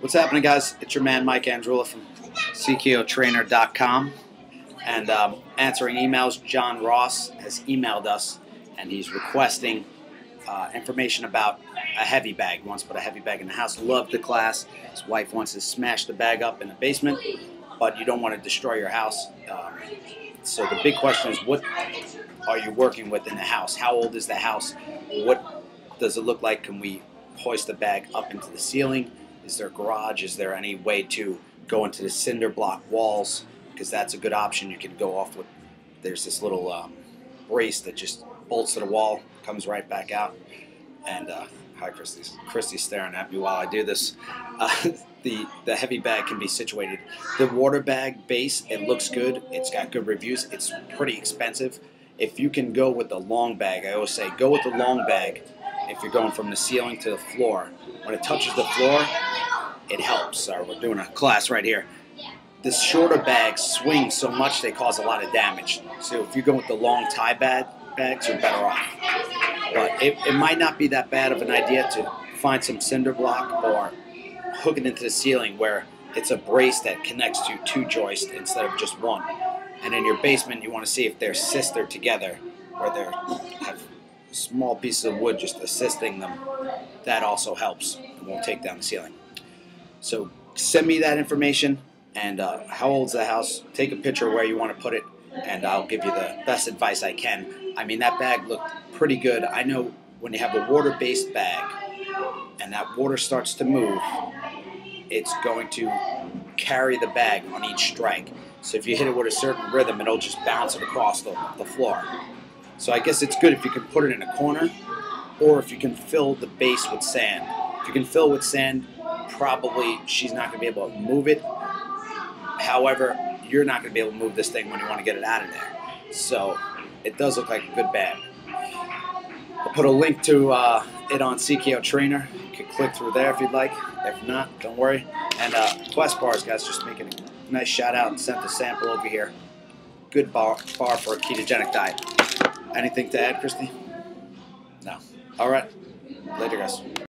What's happening, guys? It's your man Mike Andrula from CKOtrainer.com, and answering emails. John Ross has emailed us, and he's requesting information about a heavy bag. He wants to put a heavy bag in the house. Loved the class. His wife wants to smash the bag up in the basement, but you don't want to destroy your house. So the big question is, what are you working with in the house? How old is the house? What does it look like? Can we hoist the bag up into the ceiling? Is there a garage? Is there any way to go into the cinder block walls? Because that's a good option. You can go off with, there's this little brace that just bolts to the wall, comes right back out. And hi, Christy's staring at me while I do this. The heavy bag can be situated. The water bag base, it looks good. It's got good reviews. It's pretty expensive. If you can go with the long bag, I always say go with the long bag. If you're going from the ceiling to the floor, when it touches the floor, it helps. We're doing a class right here. The shorter bags swing so much they cause a lot of damage. So if you go with the long tie bags, you're better off. But it might not be that bad of an idea to find some cinder block or hook it into the ceiling where it's a brace that connects to two joists instead of just one. And in your basement, you want to see if they're sistered together, or they have small pieces of wood just assisting them. That also helps. It won't take down the ceiling. So send me that information and how old's the house. Take a picture of where you want to put it, and I'll give you the best advice I can. I mean, that bag looked pretty good. I know when you have a water-based bag and that water starts to move, it's going to carry the bag on each strike. So if you hit it with a certain rhythm, it'll just bounce it across the floor. So I guess it's good if you can put it in a corner, or if you can fill the base with sand. If you can fill with sand, probably she's not going to be able to move it. However, you're not going to be able to move this thing when you want to get it out of there. So it does look like a good bag. I'll put a link to it on CKO Trainer. You can click through there if you'd like. If not, don't worry. And Quest Bars, guys, just making a nice shout out and sent the sample over here. Good bar for a ketogenic diet. Anything to add, Christy? No. All right. Later, guys.